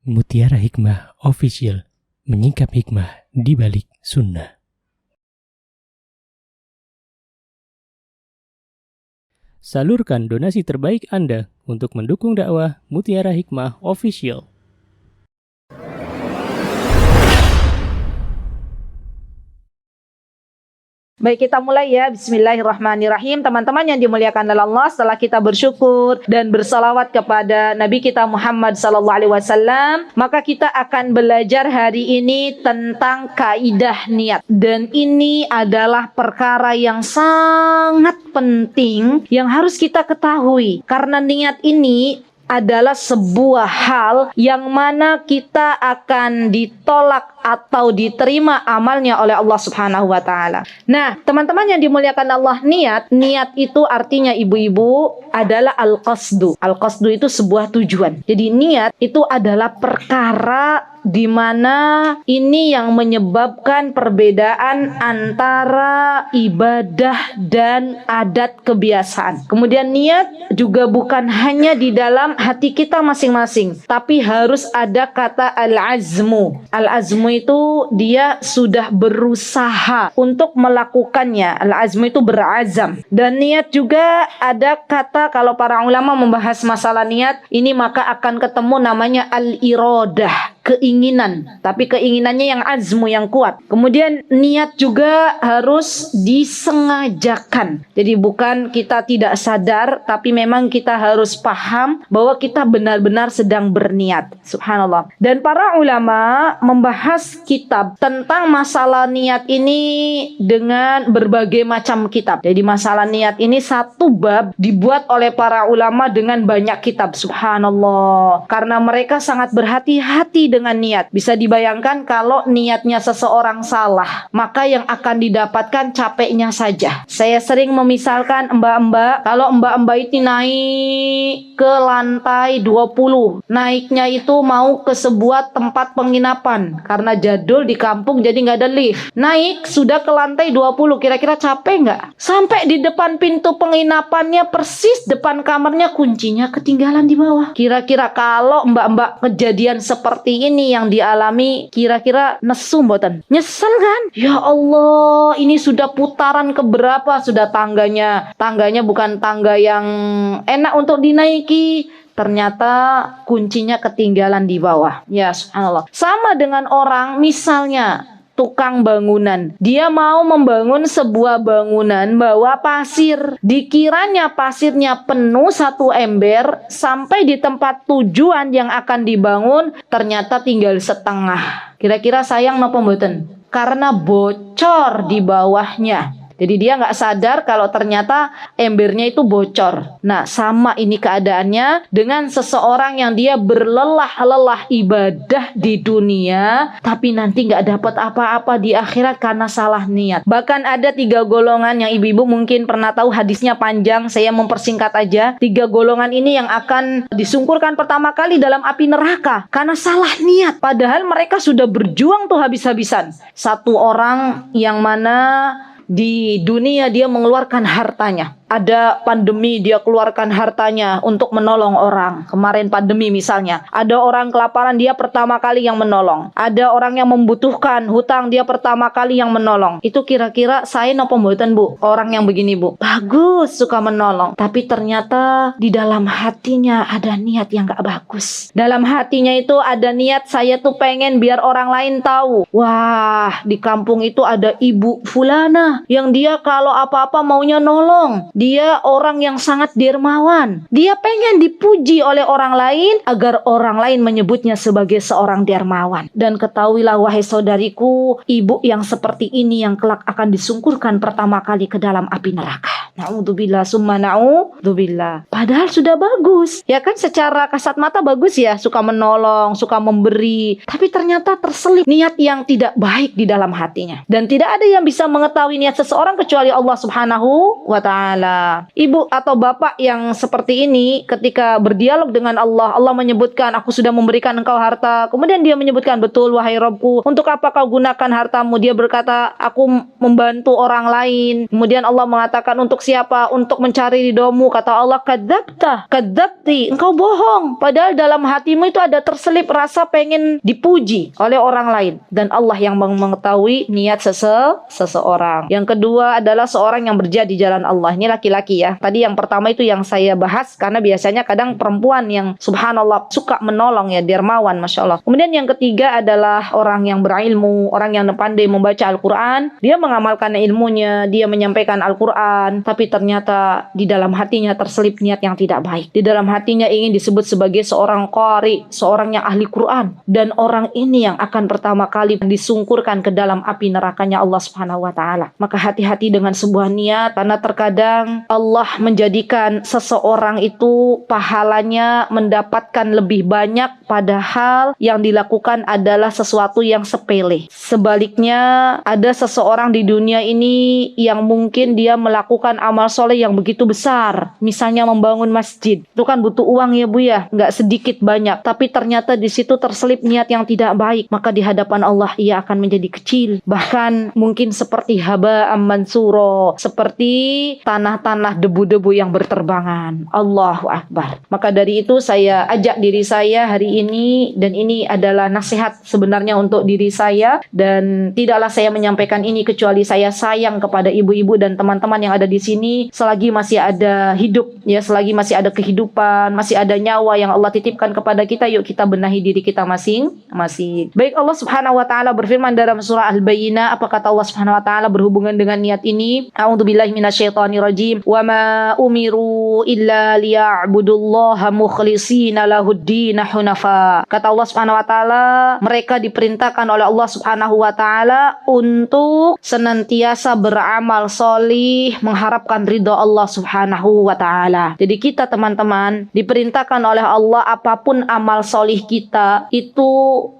Mutiara Hikmah Official, menyingkap hikmah di balik sunnah. Salurkan donasi terbaik Anda untuk mendukung dakwah Mutiara Hikmah Official. Baik, kita mulai ya. Bismillahirrahmanirrahim. Teman-teman yang dimuliakan oleh Allah, setelah kita bersyukur dan bersalawat kepada Nabi kita Muhammad SAW, maka kita akan belajar hari ini tentang kaidah niat. Dan ini adalah perkara yang sangat penting yang harus kita ketahui. Karena niat ini adalah sebuah hal yang mana kita akan ditolak atau diterima amalnya oleh Allah Subhanahu wa taala. Nah, teman-teman yang dimuliakan Allah, niat itu artinya ibu-ibu adalah al-qasdu. Al-qasdu itu sebuah tujuan. Jadi niat itu adalah perkara di mana ini yang menyebabkan perbedaan antara ibadah dan adat kebiasaan. Kemudian niat juga bukan hanya di dalam hati kita masing-masing, tapi harus ada kata al-azmu. Al-azmu itu dia sudah berusaha untuk melakukannya. Al-azmu itu berazam. Dan niat juga ada kata, kalau para ulama membahas masalah niat ini, maka akan ketemu namanya al-iradah, keinginan, tapi keinginannya yang azmu, yang kuat. Kemudian niat juga harus disengajakan. Jadi bukan kita tidak sadar, tapi memang kita harus paham bahwa kita benar-benar sedang berniat. Subhanallah. Dan para ulama membahas kitab tentang masalah niat ini dengan berbagai macam kitab. Jadi masalah niat ini satu bab dibuat oleh para ulama dengan banyak kitab. Subhanallah. Karena mereka sangat berhati-hati dengan niat. Bisa dibayangkan kalau niatnya seseorang salah, maka yang akan didapatkan capeknya saja. Saya sering memisalkan mbak-mbak, kalau mbak-mbak itu naik ke lantai 20, naiknya itu mau ke sebuah tempat penginapan, karena jadul di kampung jadi nggak ada lift. Naik sudah ke lantai 20, kira-kira capek nggak? Sampai di depan pintu penginapannya, persis depan kamarnya, kuncinya ketinggalan di bawah. Kira-kira kalau mbak-mbak kejadian seperti ini yang dialami, kira-kira nesu mboten? Nyesel kan? Ya Allah, ini sudah putaran keberapa? Sudah tangganya bukan tangga yang enak untuk dinaiki, ternyata kuncinya ketinggalan di bawah. Ya subhanallah. Sama dengan orang, misalnya tukang bangunan, dia mau membangun sebuah bangunan bawa pasir, dikiranya pasirnya penuh satu ember, sampai di tempat tujuan yang akan dibangun ternyata tinggal setengah. Kira-kira sayang napa mboten? Karena bocor di bawahnya. Jadi dia nggak sadar kalau ternyata embernya itu bocor. Nah, sama ini keadaannya dengan seseorang yang dia berlelah-lelah ibadah di dunia, tapi nanti nggak dapat apa-apa di akhirat karena salah niat. Bahkan ada 3 golongan yang ibu-ibu mungkin pernah tahu, hadisnya panjang, saya mempersingkat aja. 3 golongan ini yang akan disungkurkan pertama kali dalam api neraka karena salah niat. Padahal mereka sudah berjuang tuh habis-habisan. Satu orang yang mana di dunia dia mengeluarkan hartanya. Ada pandemi, dia keluarkan hartanya untuk menolong orang. Kemarin pandemi misalnya, ada orang kelaparan, dia pertama kali yang menolong. Ada orang yang membutuhkan hutang, dia pertama kali yang menolong. Itu kira-kira saya napa mboten, Bu? Orang yang begini, Bu, bagus, suka menolong, tapi ternyata di dalam hatinya ada niat yang gak bagus. Dalam hatinya itu ada niat, saya tuh pengen biar orang lain tahu. Wah, di kampung itu ada ibu fulana yang dia kalau apa-apa maunya nolong. Dia orang yang sangat dermawan. Dia pengen dipuji oleh orang lain agar orang lain menyebutnya sebagai seorang dermawan. Dan ketahuilah wahai saudariku, ibu yang seperti ini yang kelak akan disungkurkan pertama kali ke dalam api neraka. Na'udzubillah summa na'udzubillah. Padahal sudah bagus. Ya kan, secara kasat mata bagus ya, suka menolong, suka memberi. Tapi ternyata terselip niat yang tidak baik di dalam hatinya. Dan tidak ada yang bisa mengetahui niat seseorang kecuali Allah Subhanahu wa ta'ala. Ta'ala. Ibu atau bapak yang seperti ini ketika berdialog dengan Allah, Allah menyebutkan, aku sudah memberikan engkau harta. Kemudian dia menyebutkan, betul wahai Rabbku, untuk apa kau gunakan hartamu? Dia berkata, aku membantu orang lain. Kemudian Allah mengatakan, untuk siapa? Untuk mencari ridhomu. Kata Allah, kadzabti, engkau bohong. Padahal dalam hatimu itu ada terselip rasa pengen dipuji oleh orang lain. Dan Allah yang mengetahui niat seseorang. Yang kedua adalah seorang yang berjihad di jalan Allah. Ini laki-laki ya. Tadi yang pertama itu yang saya bahas, karena biasanya kadang perempuan yang subhanallah suka menolong ya, dermawan, Masya Allah. Kemudian yang ketiga adalah orang yang berilmu, orang yang pandai membaca Al-Quran. Dia mengamalkan ilmunya, dia menyampaikan Al-Quran, tapi ternyata di dalam hatinya terselip niat yang tidak baik. Di dalam hatinya ingin disebut sebagai seorang qari, seorang yang ahli Quran. Dan orang ini yang akan pertama kali disungkurkan ke dalam api nerakanya Allah Subhanahu wa Ta'ala. Maka hati-hati dengan sebuah niat, karena terkadang Allah menjadikan seseorang itu pahalanya mendapatkan lebih banyak, padahal yang dilakukan adalah sesuatu yang sepele. Sebaliknya, ada seseorang di dunia ini yang mungkin dia melakukan amal soleh yang begitu besar. Misalnya membangun masjid. Itu kan butuh uang ya Bu ya, nggak sedikit banyak. Tapi ternyata di situ terselip niat yang tidak baik. Maka di hadapan Allah ia akan menjadi kecil. Bahkan mungkin seperti haba'am mansuro, seperti tanah-tanah debu-debu yang berterbangan. Allahu Akbar. Maka dari itu saya ajak diri saya hari ini, dan ini adalah nasihat sebenarnya untuk diri saya, dan tidaklah saya menyampaikan ini kecuali saya sayang kepada ibu-ibu dan teman-teman yang ada di sini. Selagi masih ada hidup ya, selagi masih ada kehidupan, masih ada nyawa yang Allah titipkan kepada kita, yuk kita benahi diri kita masing-masing. Baik, Allah Subhanahu wa Ta'ala berfirman dalam surah Al-Bayyinah. Apa kata Allah Subhanahu wa Ta'ala berhubungan dengan niat ini? A'udzubillahi minasyaitonirrajim. Wa ma umiru illa liya'budullaha mukhlishina lahuddin hunafa. Kata Allah Subhanahu wa Ta'ala, mereka diperintahkan oleh Allah Subhanahu wa Ta'ala untuk senantiasa beramal solih, mengharapkan ridho Allah Subhanahu wa Ta'ala. Jadi kita teman-teman diperintahkan oleh Allah, apapun amal solih kita itu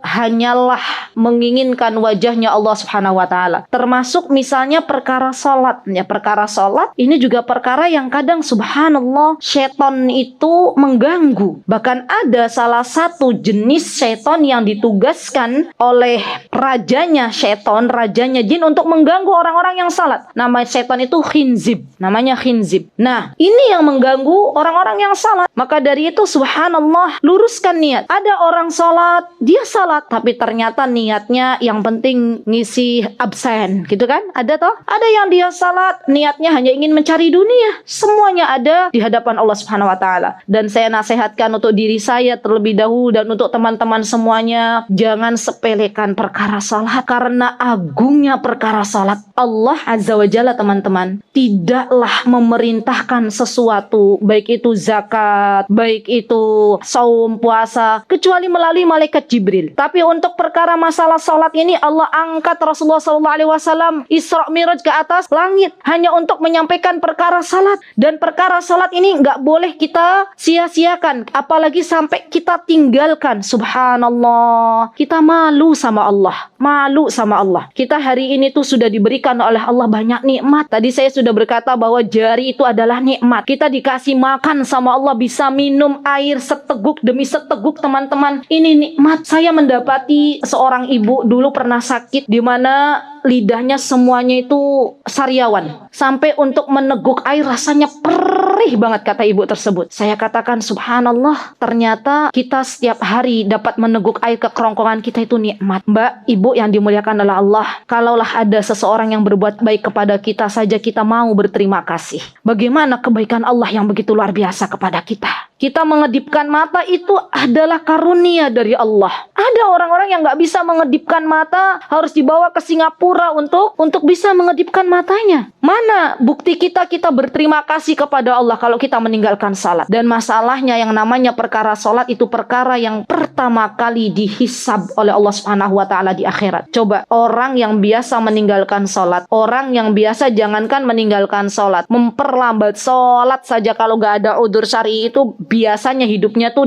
hanyalah menginginkan wajahnya Allah Subhanahu wa Ta'ala. Termasuk misalnya perkara salat ya, perkara salat ini juga perkara yang kadang subhanallah syaitan itu mengganggu. Bahkan ada salah satu jenis syaitan yang ditugaskan oleh rajanya syaitan, rajanya jin, untuk mengganggu orang-orang yang salat. Nama syaitan itu khinzib, namanya khinzib. Nah, ini yang mengganggu orang-orang yang salat. Maka dari itu subhanallah, luruskan niat. Ada orang salat, dia salat, tapi ternyata niatnya yang penting ngisi absen, gitu kan? Ada toh? Ada yang dia salat, niatnya hanya ingin mencari dunia. Semuanya ada di hadapan Allah Subhanahu wa Ta'ala. Dan saya nasihatkan untuk diri saya terlebih dahulu dan untuk teman-teman semuanya, jangan sepelekan perkara salat, karena agungnya perkara salat. Allah Azza wa Jalla teman-teman tidaklah memerintahkan sesuatu, baik itu zakat, baik itu saum, puasa, kecuali melalui malaikat Jibril. Tapi untuk perkara masalah salat ini, Allah angkat Rasulullah SAW Isra Miraj ke atas langit hanya untuk menyampaikan perkara salat. Dan perkara salat ini nggak boleh kita sia-siakan, apalagi sampai kita tinggalkan. Subhanallah, kita malu sama Allah, malu sama Allah. Kita hari ini tuh sudah diberikan oleh Allah banyak nikmat. Tadi saya sudah berkata bahwa jari itu adalah nikmat. Kita dikasih makan sama Allah, bisa minum air seteguk demi seteguk teman-teman. Ini nikmat. Saya mendapati seorang ibu dulu pernah sakit, di mana lidahnya semuanya itu sariawan. Sampai untuk meneguk air rasanya perih banget, kata ibu tersebut. Saya katakan subhanallah, ternyata kita setiap hari dapat meneguk air ke kerongkongan kita itu nikmat. Mbak, ibu yang dimuliakan oleh Allah, kalaulah ada seseorang yang berbuat baik kepada kita saja kita mau berterima kasih. Bagaimana kebaikan Allah yang begitu luar biasa kepada kita? Kita mengedipkan mata itu adalah karunia dari Allah. Ada orang-orang yang nggak bisa mengedipkan mata, harus dibawa ke Singapura untuk bisa mengedipkan matanya. Mana bukti kita berterima kasih kepada Allah kalau kita meninggalkan salat. Dan masalahnya yang namanya perkara salat itu perkara yang pertama kali dihisab oleh Allah Subhanahu wa taala di akhirat. Coba orang yang biasa meninggalkan salat, orang yang biasa jangankan meninggalkan salat, memperlambat salat saja kalau gak ada udzur syar'i itu biasanya hidupnya tuh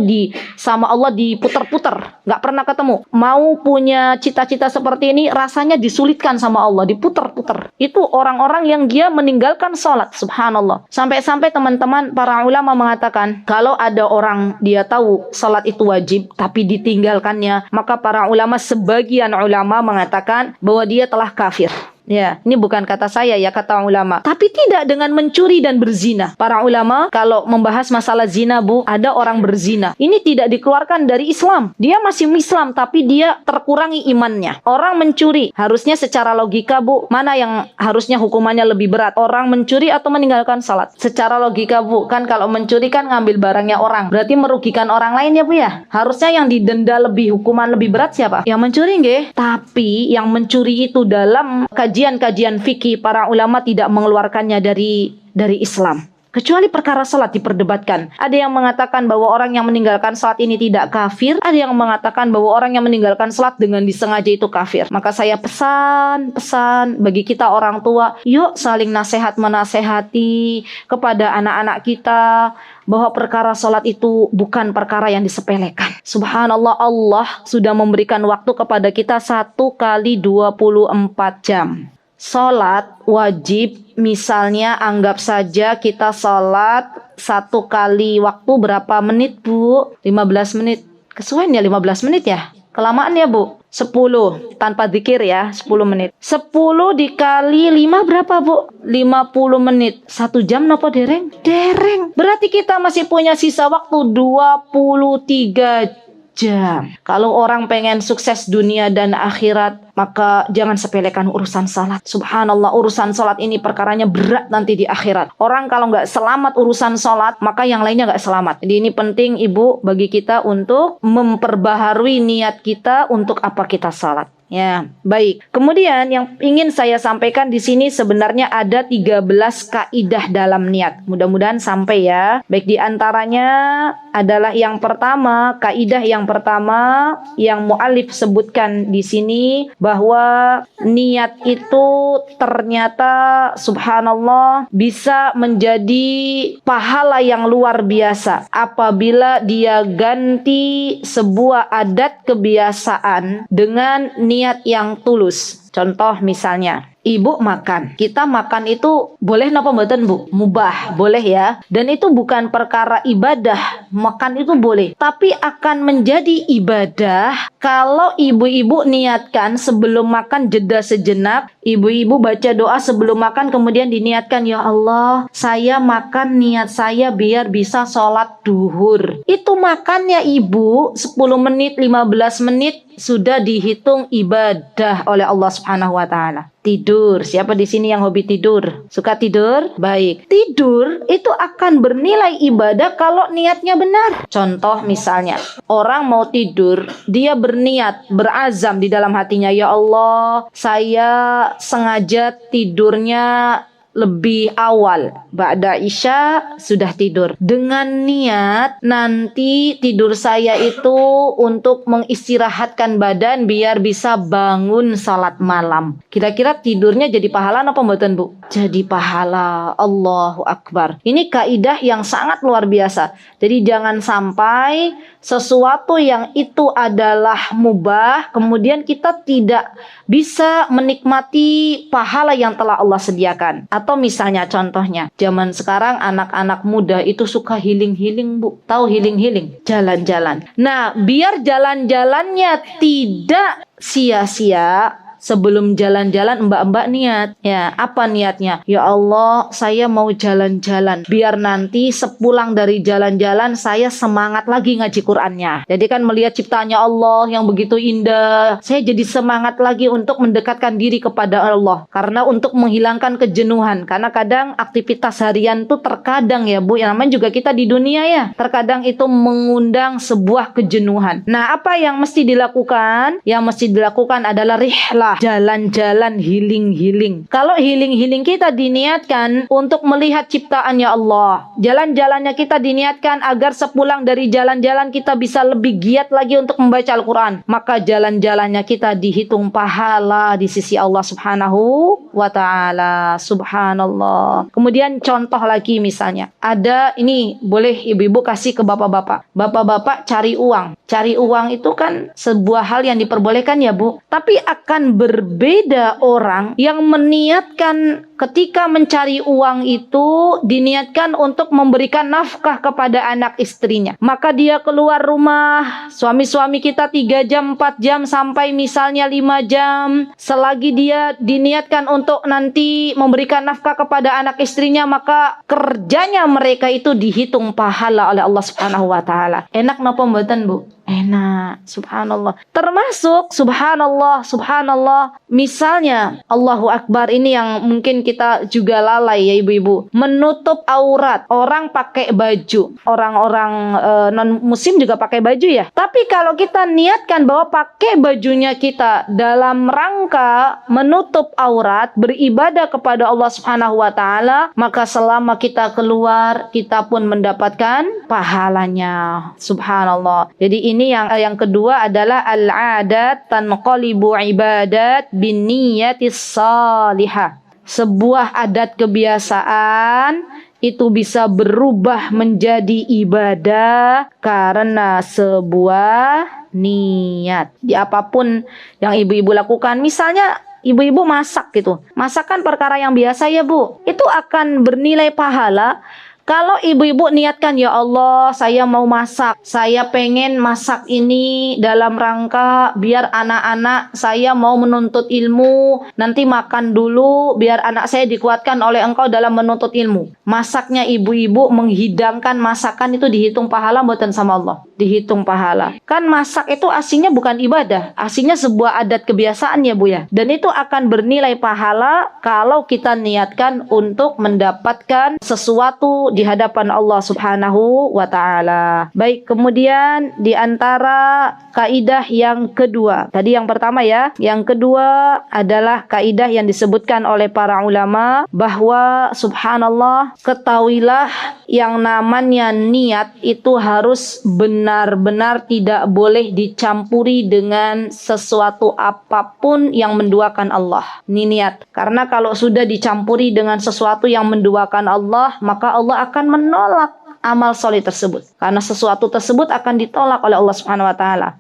sama Allah diputer-puter, gak pernah ketemu. Mau punya cita-cita seperti ini rasanya disulitkan sama Allah, diputer-puter. Itu orang-orang yang dia meninggalkan salat, subhanallah. Sampai-sampai teman-teman para ulama mengatakan kalau ada orang dia tahu salat itu wajib tapi ditinggalkannya, maka para ulama, sebagian ulama mengatakan bahwa dia telah kafir. Ya, ini bukan kata saya ya, kata ulama. Tapi tidak dengan mencuri dan berzina. Para ulama kalau membahas masalah zina, Bu, ada orang berzina. Ini tidak dikeluarkan dari Islam. Dia masih Islam tapi dia terkurangi imannya. Orang mencuri, harusnya secara logika, Bu, mana yang harusnya hukumannya lebih berat? Orang mencuri atau meninggalkan salat? Secara logika, Bu, kan kalau mencuri kan ngambil barangnya orang. Berarti merugikan orang lain ya, Bu ya? Harusnya yang didenda hukuman lebih berat siapa? Yang mencuri nggih. Tapi yang mencuri itu dalam kajian fikih para ulama tidak mengeluarkannya dari Islam. Kecuali perkara salat diperdebatkan. Ada yang mengatakan bahwa orang yang meninggalkan salat ini tidak kafir. Ada yang mengatakan bahwa orang yang meninggalkan salat dengan disengaja itu kafir. Maka saya pesan bagi kita orang tua, yuk saling nasihat menasehati kepada anak-anak kita bahwa perkara salat itu bukan perkara yang disepelekan. Subhanallah, Allah sudah memberikan waktu kepada kita 1 kali 24 jam. Salat wajib, misalnya anggap saja kita salat 1 kali waktu berapa menit, Bu? 15 menit. Kesuaian ya 15 menit ya? Kelamaan ya, Bu? 10 tanpa zikir ya, 10 menit. 10 dikali 5 berapa, Bu? 50 menit. 1 jam napa dereng? Dereng. Berarti kita masih punya sisa waktu 23 jam. Kalau orang pengen sukses dunia dan akhirat, maka jangan sepelekan urusan salat. Subhanallah, urusan salat ini perkaranya berat nanti di akhirat. Orang kalau nggak selamat urusan salat, maka yang lainnya nggak selamat. Jadi ini penting, Ibu, bagi kita untuk memperbaharui niat kita untuk apa kita salat. Ya, baik. Kemudian yang ingin saya sampaikan di sini sebenarnya ada 13 kaidah dalam niat. Mudah-mudahan sampai ya. Baik, di antaranya adalah yang pertama, kaidah yang pertama yang muallif sebutkan di sini bahwa niat itu ternyata subhanallah bisa menjadi pahala yang luar biasa apabila dia ganti sebuah adat kebiasaan dengan niat yang tulus. Contoh misalnya, Ibu makan. Kita makan itu boleh napa mboten, Bu? Mubah, boleh ya. Dan itu bukan perkara ibadah. Makan itu boleh. Tapi akan menjadi ibadah kalau ibu-ibu niatkan sebelum makan jeda sejenak. Ibu-ibu baca doa sebelum makan kemudian diniatkan, ya Allah, saya makan niat saya biar bisa sholat duhur. Itu makannya Ibu 10 menit, 15 menit sudah dihitung ibadah oleh Allah Subhanahu wa taala. Tidur, siapa di sini yang hobi tidur? Suka tidur? Baik. Tidur itu akan bernilai ibadah kalau niatnya benar. Contoh misalnya, orang mau tidur, dia berniat, berazam di dalam hatinya, ya Allah, saya sengaja tidurnya lebih awal, ba'da isya sudah tidur. Dengan niat nanti tidur saya itu untuk mengistirahatkan badan biar bisa bangun salat malam. Kira-kira tidurnya jadi pahala apa mboten, Bu? Jadi pahala. Allahu Akbar. Ini kaidah yang sangat luar biasa. Jadi jangan sampai sesuatu yang itu adalah mubah kemudian kita tidak bisa menikmati pahala yang telah Allah sediakan. Atau misalnya contohnya, zaman sekarang anak-anak muda itu suka healing-healing, Bu. Tahu healing-healing? Jalan-jalan. Nah, biar jalan-jalannya tidak sia-sia, sebelum jalan-jalan mbak-mbak niat. Ya, apa niatnya? Ya Allah, saya mau jalan-jalan. Biar nanti sepulang dari jalan-jalan saya semangat lagi ngaji Qur'annya. Jadi kan melihat ciptaannya Allah yang begitu indah, saya jadi semangat lagi untuk mendekatkan diri kepada Allah. Karena untuk menghilangkan kejenuhan. Karena kadang aktivitas harian tuh terkadang ya, Bu, yang namanya juga kita di dunia ya, terkadang itu mengundang sebuah kejenuhan. Nah, apa yang mesti dilakukan? Yang mesti dilakukan adalah rihlah. jalan-jalan healing. Kalau healing kita diniatkan untuk melihat ciptaannya Allah, jalan-jalannya kita diniatkan agar sepulang dari jalan-jalan kita bisa lebih giat lagi untuk membaca Al-Quran, maka jalan-jalannya kita dihitung pahala di sisi Allah Subhanahu wa ta'ala. Subhanallah. Kemudian contoh lagi, misalnya ada, ini boleh ibu-ibu kasih ke bapak-bapak. Bapak-bapak cari uang. Cari uang itu kan sebuah hal yang diperbolehkan ya Bu. Tapi akan berbeda orang yang meniatkan ketika mencari uang itu diniatkan untuk memberikan nafkah kepada anak istrinya. Maka dia keluar rumah, suami-suami kita 3 jam, 4 jam, sampai misalnya 5 jam. Selagi dia diniatkan untuk nanti memberikan nafkah kepada anak istrinya, maka kerjanya mereka itu dihitung pahala oleh Allah Subhanahu wa ta'ala. Enak napa mboten Bu? Enak, subhanallah. Termasuk subhanallah, misalnya Allahu Akbar, ini yang mungkin kita juga lalai ya ibu-ibu, menutup aurat. Orang pakai baju, orang-orang non muslim juga pakai baju ya. Tapi kalau kita niatkan bahwa pakai bajunya kita dalam rangka menutup aurat, beribadah kepada Allah Subhanahu wa ta'ala, maka selama kita keluar kita pun mendapatkan pahalanya. Subhanallah. Jadi ini yang kedua adalah al-adat tanqalibu ibadat bin niyatis salihah. Sebuah adat kebiasaan itu bisa berubah menjadi ibadah karena sebuah niat. Di apapun yang ibu-ibu lakukan, misalnya ibu-ibu masak gitu. Masak kan perkara yang biasa ya Bu. Itu akan bernilai pahala kalau ibu-ibu niatkan, ya Allah, saya mau masak. Saya pengen masak ini dalam rangka biar anak-anak saya mau menuntut ilmu. Nanti makan dulu biar anak saya dikuatkan oleh Engkau dalam menuntut ilmu. Masaknya ibu-ibu, menghidangkan masakan itu dihitung pahala mboten sama Allah. Dihitung pahala. Kan masak itu aslinya bukan ibadah. Aslinya sebuah adat kebiasaan ya Bu ya. Dan itu akan bernilai pahala kalau kita niatkan untuk mendapatkan sesuatu di hadapan Allah Subhanahu wa ta'ala. Baik, kemudian di antara kaidah yang kedua. Tadi yang pertama ya. Yang kedua adalah kaidah yang disebutkan oleh para ulama bahwa subhanallah, ketahuilah yang namanya niat itu harus benar-benar tidak boleh dicampuri dengan sesuatu apapun yang menduakan Allah. Ini niat. Karena kalau sudah dicampuri dengan sesuatu yang menduakan Allah, maka Allah akan menolak amal soleh tersebut. Karena sesuatu tersebut akan ditolak oleh Allah Subhanahu wa ta'ala.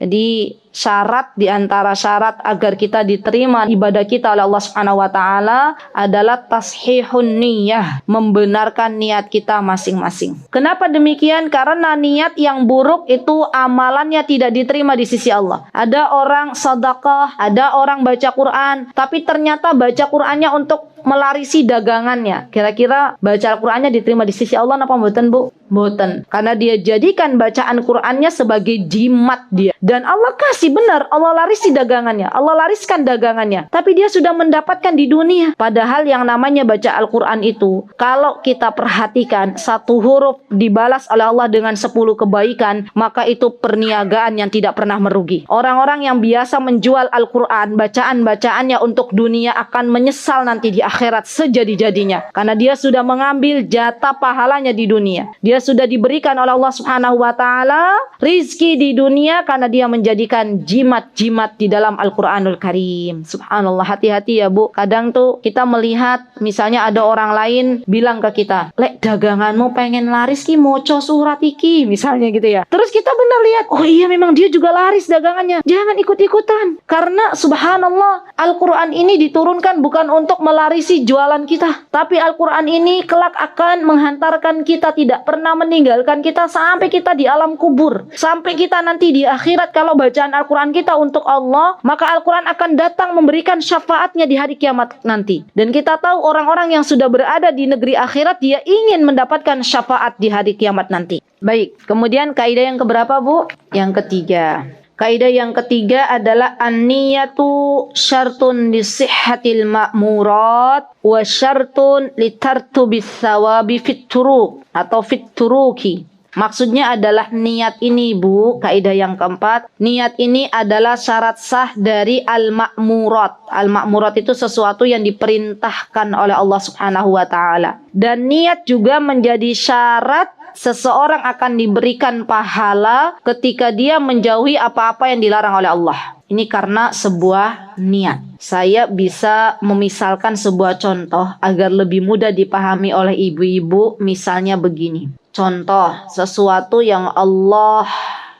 Jadi syarat di antara syarat agar kita diterima ibadah kita oleh Allah Subhanahu wa ta'ala adalah tashihun niyah, membenarkan niat kita masing-masing. Kenapa demikian? Karena niat yang buruk itu amalannya tidak diterima di sisi Allah. Ada orang sedekah, ada orang baca Quran, tapi ternyata baca Qurannya untuk melarisi dagangannya. Kira-kira baca Al-Qur'annya diterima di sisi Allah apa mboten Bu? Mboten. Karena dia jadikan bacaan Qur'annya sebagai jimat dia. Dan Allah kasih benar, Allah larisi dagangannya, Allah lariskan dagangannya. Tapi dia sudah mendapatkan di dunia. Padahal yang namanya baca Al-Qur'an itu, kalau kita perhatikan, satu huruf dibalas oleh Allah dengan 10 kebaikan, maka itu perniagaan yang tidak pernah merugi. Orang-orang yang biasa menjual Al-Qur'an, bacaan-bacaannya untuk dunia akan menyesal nanti di akhirat sejadi-jadinya. Karena dia sudah mengambil jatah pahalanya di dunia. Dia sudah diberikan oleh Allah Subhanahu wa ta'ala rizki di dunia karena dia menjadikan jimat-jimat di dalam Al-Quranul Karim. Subhanallah, hati-hati ya Bu. Kadang tuh kita melihat misalnya ada orang lain bilang ke kita, "Lek daganganmu pengen laris ki moco surat iki," misalnya gitu ya. Terus kita benar lihat, oh iya memang dia juga laris dagangannya. Jangan ikut-ikutan. Karena subhanallah, Al-Quran ini diturunkan bukan untuk melarisi jualan kita. Tapi Al-Quran ini kelak akan menghantarkan kita, tidak pernah meninggalkan kita sampai kita di alam kubur. Sampai kita nanti di akhirat, kalau bacaan Al-Quran kita untuk Allah, maka Al-Quran akan datang memberikan syafaatnya di hari kiamat nanti. Dan kita tahu orang-orang yang sudah berada di negeri akhirat, dia ingin mendapatkan syafaat di hari kiamat nanti. Baik, kemudian kaidah yang keberapa Bu? Yang ketiga. Kaidah yang ketiga adalah an-niyatu syartun li sihhatil ma'murat wa syartun li tartubis thawabi fit turuq atau fit turuki. Maksudnya adalah niat ini, Bu, kaidah yang keempat, niat ini adalah syarat sah dari al-ma'murat. Al-ma'murat itu sesuatu yang diperintahkan oleh Allah Subhanahu wa taala. Dan niat juga menjadi syarat seseorang akan diberikan pahala ketika dia menjauhi apa-apa yang dilarang oleh Allah. Ini karena sebuah niat. Saya bisa memisalkan sebuah contoh agar lebih mudah dipahami oleh ibu-ibu. Misalnya begini. Contoh sesuatu yang Allah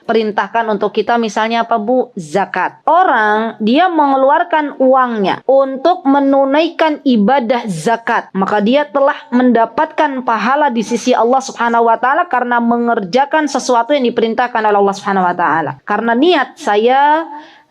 perintahkan untuk kita, misalnya apa, Bu? Zakat. Orang dia mengeluarkan uangnya untuk menunaikan ibadah zakat, maka dia telah mendapatkan pahala di sisi Allah Subhanahu wa taala karena mengerjakan sesuatu yang diperintahkan oleh Allah Subhanahu wa taala. Karena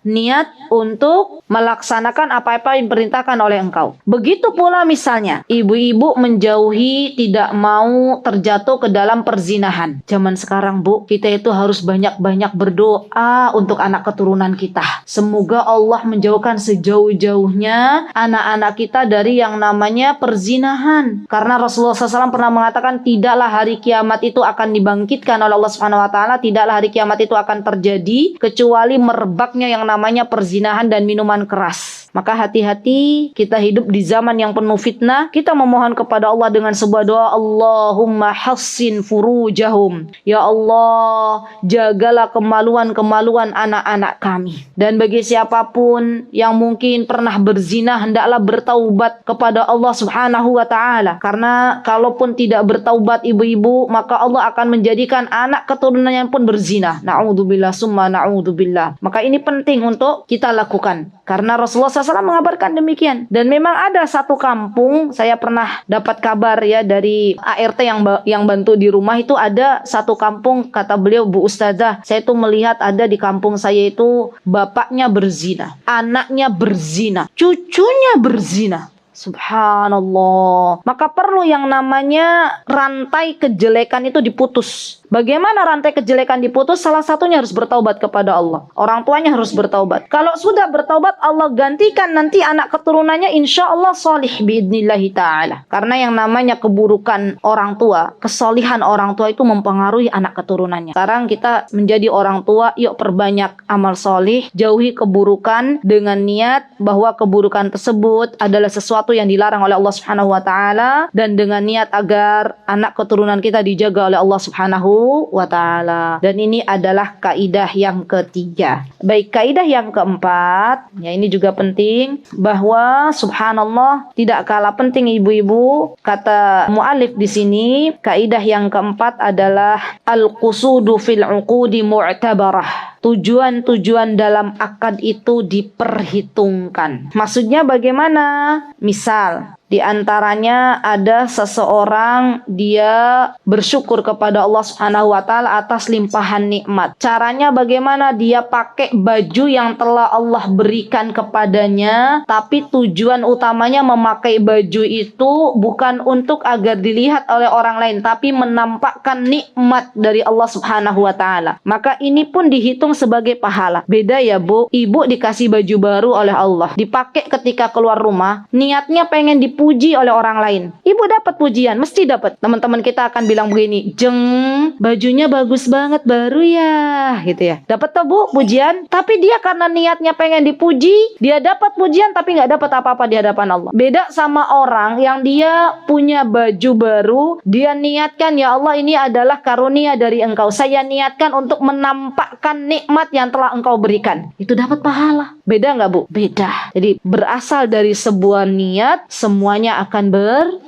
niat untuk melaksanakan apa-apa yang diperintahkan oleh engkau. Begitu pula misalnya ibu-ibu menjauhi, tidak mau terjatuh ke dalam perzinahan. Zaman sekarang, Bu, kita itu harus banyak-banyak berdoa untuk anak keturunan kita. Semoga Allah menjauhkan sejauh-jauhnya anak-anak kita dari yang namanya perzinahan. Karena Rasulullah SAW pernah mengatakan, tidaklah hari kiamat itu akan dibangkitkan oleh Allah Subhanahu wa taala, tidaklah hari kiamat itu akan terjadi kecuali merebaknya yang namanya perzinahan dan minuman keras. Maka hati-hati, kita hidup di zaman yang penuh fitnah. Kita memohon kepada Allah dengan sebuah doa, Allahumma hassin furujahum. Ya Allah, jagalah kemaluan-kemaluan anak-anak kami. Dan bagi siapapun yang mungkin pernah berzina, hendaklah bertaubat kepada Allah Subhanahu wa taala. Karena kalaupun tidak bertaubat ibu-ibu, maka Allah akan menjadikan anak keturunannya pun berzina. Na'udzubillah summa na'udzubillah. Maka ini penting untuk kita lakukan. Karena Rasulullah SAW mengabarkan demikian. Dan memang ada satu kampung, saya pernah dapat kabar ya dari ART yang bantu di rumah, itu ada satu kampung, kata beliau, Bu Ustazah, saya itu melihat ada di kampung saya itu bapaknya berzina, anaknya berzina, cucunya berzina. Subhanallah. Maka perlu yang namanya rantai kejelekan itu diputus. Bagaimana rantai kejelekan diputus? Salah satunya harus bertaubat kepada Allah. Orang tuanya harus bertaubat. Kalau sudah bertaubat, Allah gantikan nanti anak keturunannya insya Allah solih biidnillahi ta'ala. Karena yang namanya keburukan orang tua, kesolihan orang tua itu mempengaruhi anak keturunannya. Sekarang kita menjadi orang tua, yuk perbanyak amal solih, jauhi keburukan dengan niat bahwa keburukan tersebut adalah sesuatu yang dilarang oleh Allah Subhanahu wa taala, dan dengan niat agar anak keturunan kita dijaga oleh Allah Subhanahu wa ta'ala. Dan ini adalah kaidah yang ketiga. Baik, kaidah yang keempat, ya ini juga penting, bahwa subhanallah tidak kalah penting ibu-ibu, kata mu'alif di sini, kaidah yang keempat adalah al-qusudu fil uqudi mu'tabarah. Tujuan-tujuan dalam akad itu diperhitungkan. Maksudnya bagaimana? Misal, di antaranya ada seseorang dia bersyukur kepada Allah Subhanahu wa taala atas limpahan nikmat. Caranya bagaimana? Dia pakai baju yang telah Allah berikan kepadanya, tapi tujuan utamanya memakai baju itu bukan untuk agar dilihat oleh orang lain, tapi menampakkan nikmat dari Allah Subhanahu wa taala. Maka ini pun dihitung sebagai pahala. Beda ya, Bu. Ibu dikasih baju baru oleh Allah, dipakai ketika keluar rumah, niatnya pengen dipuji oleh orang lain. Ibu dapat pujian, mesti dapat. Teman-teman kita akan bilang begini, "Jeng, bajunya bagus banget baru ya." Gitu ya. Dapat tuh, Bu, pujian, tapi dia karena niatnya pengen dipuji, dia dapat pujian tapi nggak dapat apa-apa di hadapan Allah. Beda sama orang yang dia punya baju baru, dia niatkan, ya Allah ini adalah karunia dari Engkau. Saya niatkan untuk menampakkan nikmat yang telah Engkau berikan. Itu dapat pahala. Beda nggak, Bu? Beda. Jadi berasal dari sebuah niat, semuanya akan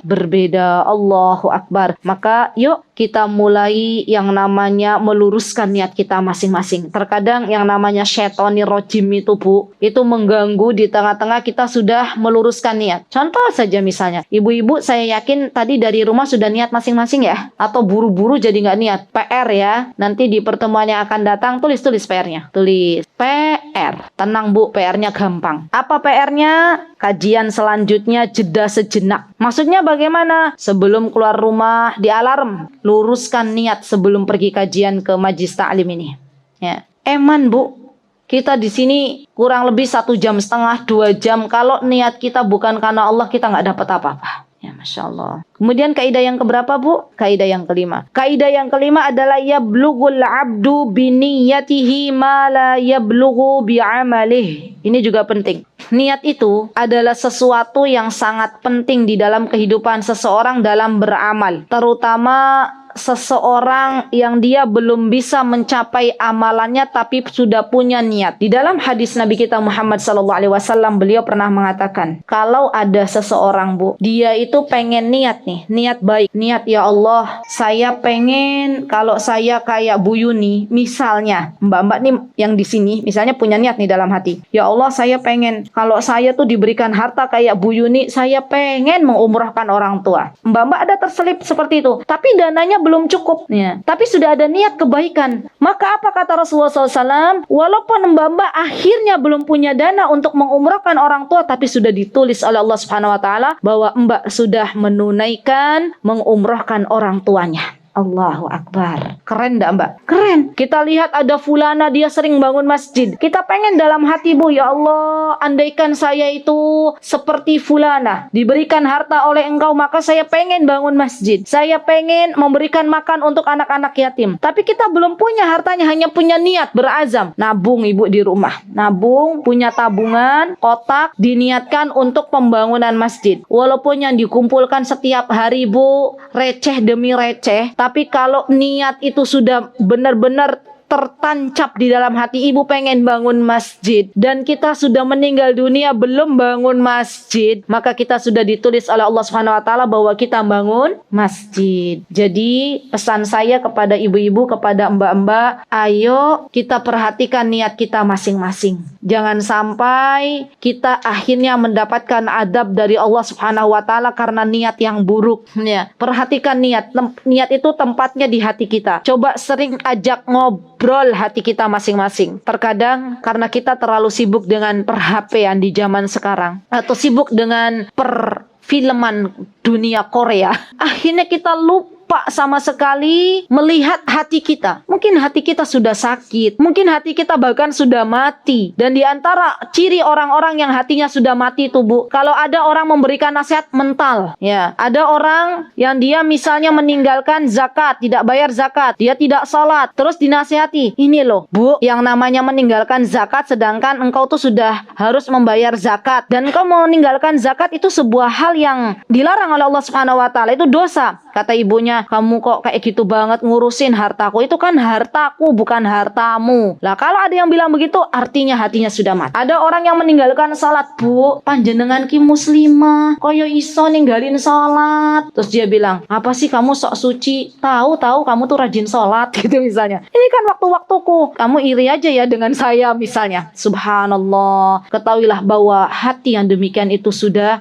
berbeda. Allahu Akbar. Maka yuk kita mulai yang namanya meluruskan niat kita masing-masing. Terkadang yang namanya syaitonir rojim itu, Bu, itu mengganggu di tengah-tengah kita sudah meluruskan niat. Contoh saja misalnya, ibu-ibu saya yakin tadi dari rumah sudah niat masing-masing ya, atau buru-buru jadi nggak niat. PR ya, nanti di pertemuan yang akan datang tulis PR-nya. Tulis PR. Tenang, Bu, PR-nya gampang. Apa PR-nya? Kajian selanjutnya jeda sejenak. Maksudnya bagaimana? Sebelum keluar rumah di alarm, luruskan niat sebelum pergi kajian ke majlis ta'lim ini. Ya. Eman, Bu, kita di sini kurang lebih 1,5 jam, 2 jam. Kalau niat kita bukan karena Allah, kita nggak dapat apa-apa. Ya, Masya Allah. Kemudian kaidah yang keberapa, Bu? Kaidah yang kelima. Kaidah yang kelima adalah yablughul abdu biniyatihi ma la yablughu bi'amalih. Ini juga penting. Niat itu adalah sesuatu yang sangat penting di dalam kehidupan seseorang dalam beramal. Terutama seseorang yang dia belum bisa mencapai amalannya tapi sudah punya niat. Di dalam hadis Nabi kita Muhammad SAW, beliau pernah mengatakan, kalau ada seseorang, Bu, dia itu pengen niat nih, niat baik, niat, ya Allah, saya pengen kalau saya kayak Bu Yuni, misalnya mbak-mbak nih yang di sini, misalnya punya niat nih dalam hati, ya Allah, saya pengen kalau saya tuh diberikan harta kayak Bu Yuni, saya pengen mengumrahkan orang tua. Mbak-mbak ada terselip seperti itu, tapi dananya belum cukup, ya. Tapi sudah ada niat kebaikan. Maka apa kata Rasulullah SAW? Walaupun mbak-mbak akhirnya belum punya dana untuk mengumrahkan orang tua, tapi sudah ditulis oleh Allah Subhanahu Wa Taala bahwa mbak sudah menunaikan mengumrahkan orang tuanya. Allahu Akbar. Keren enggak, Mbak? Keren. Kita lihat ada fulana, dia sering bangun masjid. Kita pengen dalam hati, Bu, ya Allah, andaikan saya itu seperti fulana, diberikan harta oleh Engkau, maka saya pengen bangun masjid. Saya pengen memberikan makan untuk anak-anak yatim. Tapi kita belum punya hartanya, hanya punya niat, berazam. Nabung, Ibu, di rumah. Nabung, punya tabungan, kotak, diniatkan untuk pembangunan masjid. Walaupun yang dikumpulkan setiap hari, Bu, receh demi receh, tapi kalau niat itu sudah benar-benar tertancap di dalam hati, Ibu pengen bangun masjid dan kita sudah meninggal dunia belum bangun masjid, maka kita sudah ditulis oleh Allah Subhanahu Wa Taala bahwa kita bangun masjid. Jadi pesan saya kepada ibu-ibu, kepada mbak-mbak, ayo kita perhatikan niat kita masing-masing. Jangan sampai kita akhirnya mendapatkan adab dari Allah Subhanahu Wa Taala karena niat yang buruk. Ya, perhatikan niat. Niat itu tempatnya di hati kita. Coba sering ajak ngobrol hati kita masing-masing. Terkadang karena kita terlalu sibuk dengan per-HP-an di zaman sekarang, atau sibuk dengan perfilman dunia Korea, akhirnya kita lupa sama sekali melihat hati kita. Mungkin hati kita sudah sakit, mungkin hati kita bahkan sudah mati. Dan di antara ciri orang-orang yang hatinya sudah mati itu, Bu, kalau ada orang memberikan nasihat mental, ya, ada orang yang dia misalnya meninggalkan zakat, tidak bayar zakat, dia tidak sholat, terus dinasihati, ini loh, Bu, yang namanya meninggalkan zakat sedangkan engkau tuh sudah harus membayar zakat, dan engkau meninggalkan zakat itu sebuah hal yang dilarang oleh Allah Subhanahu Wa Taala, itu dosa. Kata ibunya, kamu kok kayak gitu banget ngurusin hartaku, itu kan hartaku bukan hartamu. Lah kalau ada yang bilang begitu, artinya hatinya sudah mati. Ada orang yang meninggalkan salat, Bu, panjenengan ki muslimah, koyo iso ninggalin salat. Terus dia bilang, apa sih kamu sok suci, tahu kamu tuh rajin salat, gitu misalnya. Ini kan waktu-waktuku, kamu iri aja ya dengan saya misalnya. Subhanallah, ketahuilah bahwa hati yang demikian itu sudah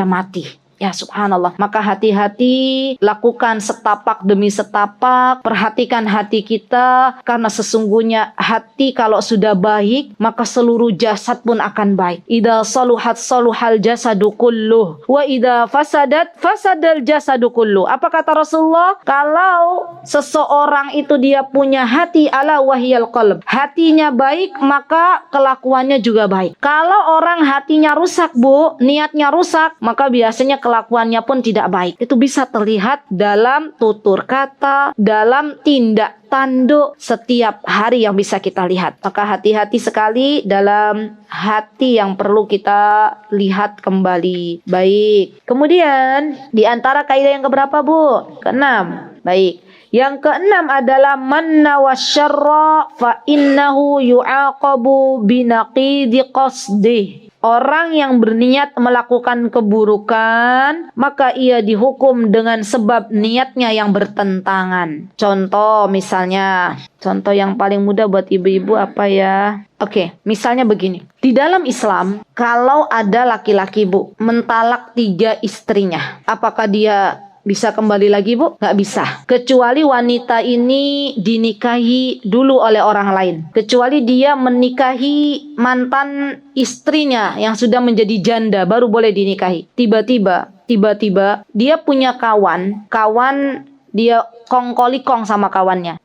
mati. Ya, subhanallah. Maka hati-hati, lakukan setapak demi setapak, perhatikan hati kita, karena sesungguhnya hati kalau sudah baik, maka seluruh jasad pun akan baik. Idza saluhat saluhal jasadu kulluh, wa idza fasadat fasadal jasadu kulluh. Apa kata Rasulullah? Kalau seseorang itu dia punya hati, ala wahyal qalb, hatinya baik, maka kelakuannya juga baik. Kalau orang hatinya rusak, Bu, niatnya rusak, maka biasanya kelakuannya pun tidak baik. Itu bisa terlihat dalam tutur kata, dalam tindak tanduk setiap hari yang bisa kita lihat. Maka hati-hati sekali dalam hati yang perlu kita lihat kembali. Baik. Kemudian di antara kaidah yang keberapa, Bu? Keenam. Baik. Yang keenam adalah man nawasyarra fa innahu yu'aqabu binaqidi qasdih. Orang yang berniat melakukan keburukan, maka ia dihukum dengan sebab niatnya yang bertentangan. Contoh misalnya, contoh yang paling mudah buat ibu-ibu apa ya? Oke, misalnya begini. Di dalam Islam, kalau ada laki-laki, Bu, mentalak 3 istrinya, apakah dia bisa kembali lagi, Bu? Nggak bisa. Kecuali wanita ini dinikahi dulu oleh orang lain. Kecuali dia menikahi mantan istrinya yang sudah menjadi janda, baru boleh dinikahi. Tiba-tiba dia punya kawan dia kong kali kong sama kawannya.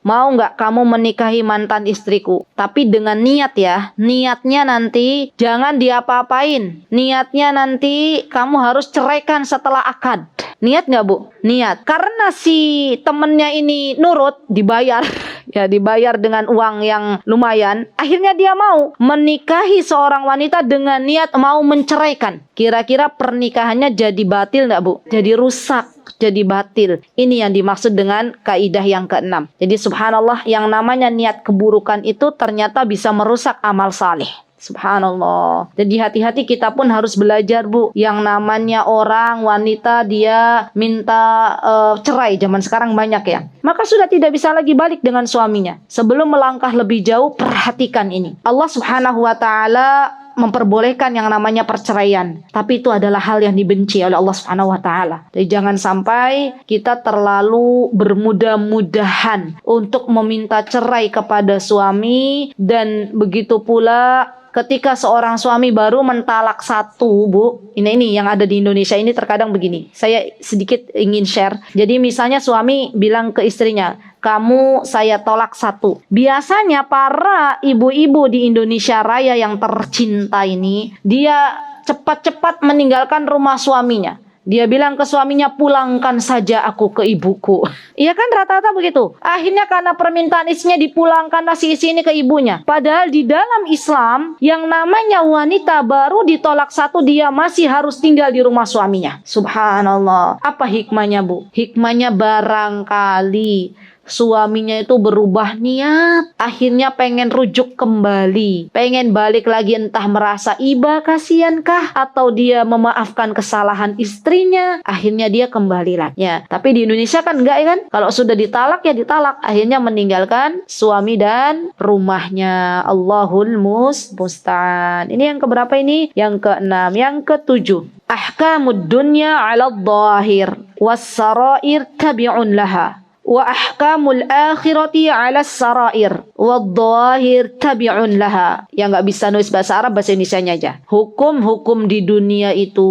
Mau nggak kamu menikahi mantan istriku? Tapi dengan niat ya, niatnya nanti jangan diapa-apain. Niatnya nanti kamu harus ceraikan setelah akad. Niat nggak Bu? Niat. Karena si temennya ini nurut, dibayar. Ya, dibayar dengan uang yang lumayan. Akhirnya dia mau menikahi seorang wanita dengan niat mau menceraikan. Kira-kira pernikahannya jadi batil nggak Bu? Jadi rusak, jadi batil. Ini yang dimaksud dengan kaidah yang keenam. Jadi subhanallah, yang namanya niat keburukan itu ternyata bisa merusak amal saleh. Subhanallah. Jadi hati-hati, kita pun harus belajar Bu. Yang namanya orang wanita dia minta cerai, zaman sekarang banyak ya. Maka sudah tidak bisa lagi balik dengan suaminya. Sebelum melangkah lebih jauh, perhatikan ini. Allah Subhanahu wa taala memperbolehkan yang namanya perceraian, tapi itu adalah hal yang dibenci oleh Allah Subhanahu wa taala. Jadi jangan sampai kita terlalu bermudah-mudahan untuk meminta cerai kepada suami, dan begitu pula ketika seorang suami baru mentalak satu, Bu. Ini yang ada di Indonesia ini terkadang begini. Saya sedikit ingin share. Jadi misalnya suami bilang ke istrinya, kamu saya tolak satu. Biasanya para ibu-ibu di Indonesia Raya yang tercinta ini, dia cepat-cepat meninggalkan rumah suaminya. Dia bilang ke suaminya, pulangkan saja aku ke ibuku. Iya kan, rata-rata begitu. Akhirnya karena permintaan istrinya, dipulangkanlah si istri ini ke ibunya. Padahal di dalam Islam, yang namanya wanita baru ditolak satu, dia masih harus tinggal di rumah suaminya. Subhanallah. Apa hikmahnya Bu? Hikmahnya barangkali suaminya itu berubah niat, akhirnya pengen rujuk kembali, pengen balik lagi, entah merasa iba kasihankah, atau dia memaafkan kesalahan istrinya, akhirnya dia kembali lagi ya. Tapi di Indonesia kan enggak ya kan, kalau sudah ditalak ya ditalak, akhirnya meninggalkan suami dan rumahnya. Allahul musta'an. Ini yang keberapa ini? Yang keenam. Yang ketujuh, ahkamud dunya 'ala dhahir was sarair tabi'un laha, wa ahkamul akhirati 'ala sarair wadh-dhahir tabi'un laha. Yang nggak bisa nulis bahasa Arab, bahasa Indonesianya aja. Hukum-hukum di dunia itu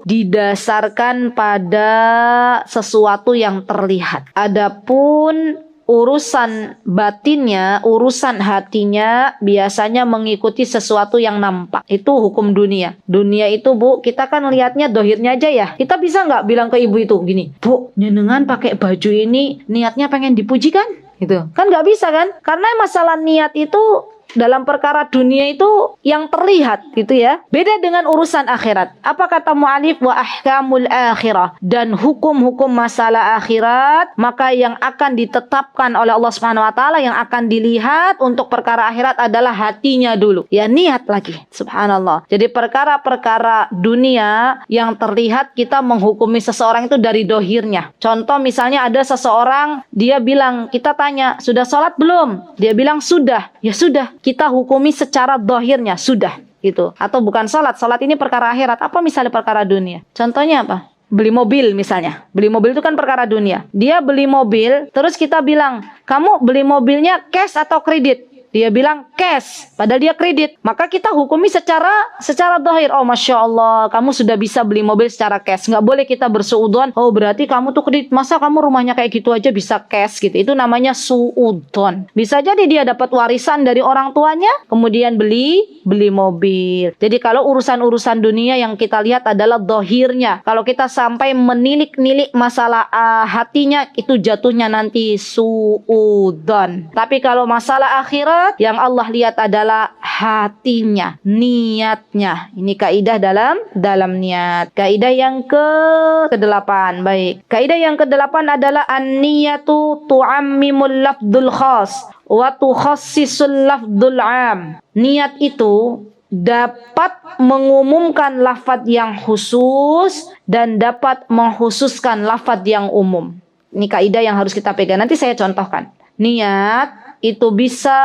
didasarkan pada sesuatu yang terlihat. Adapun urusan batinnya, urusan hatinya biasanya mengikuti sesuatu yang nampak. Itu hukum dunia. Dunia itu Bu, kita kan lihatnya dohirnya aja ya. Kita bisa nggak bilang ke ibu itu gini, Bu, jenengan pakai baju ini niatnya pengen dipuji kan? Gitu. Kan nggak bisa kan? Karena masalah niat itu dalam perkara dunia itu yang terlihat gitu ya. Beda dengan urusan akhirat. Apa kata mu'alif? Wa ahkamul akhirah. Dan hukum-hukum masalah akhirat, maka yang akan ditetapkan oleh Allah Subhanahu wa taala, yang akan dilihat untuk perkara akhirat adalah hatinya dulu. Ya, niat lagi. Subhanallah. Jadi perkara-perkara dunia yang terlihat, kita menghukumi seseorang itu dari dohirnya. Contoh misalnya ada seseorang, dia bilang, kita tanya, sudah sholat belum? Dia bilang sudah. Ya sudah. Kita hukumi secara dohirnya, sudah gitu. Atau bukan salat ini perkara akhirat. Apa misalnya perkara dunia? Contohnya apa? Beli mobil misalnya. Beli mobil itu kan perkara dunia. Dia beli mobil, terus kita bilang, kamu beli mobilnya cash atau kredit? Dia bilang cash, padahal dia kredit. Maka kita hukumi secara dohir. Oh, Masya Allah, kamu sudah bisa beli mobil secara cash. Nggak boleh kita bersuudon. Oh, berarti kamu tuh kredit. Masa kamu rumahnya kayak gitu aja bisa cash gitu. Itu namanya suudon. Bisa jadi dia dapat warisan dari orang tuanya, kemudian beli mobil. Jadi kalau urusan-urusan dunia yang kita lihat adalah dohirnya. Kalau kita sampai menilik-nilik masalah hatinya, itu jatuhnya nanti suudon. Tapi kalau masalah akhirat, yang Allah lihat adalah hatinya, niatnya. Ini kaidah dalam niat. Kaidah yang ke-8. Baik. Kaidah yang ke-8 adalah an-niyatu tu'ammimul lafdul khas wa tukhassisul lafdul 'am. Niat itu dapat mengumumkan lafaz yang khusus dan dapat mengkhususkan lafaz yang umum. Ini kaidah yang harus kita pegang. Nanti saya contohkan. Niat itu bisa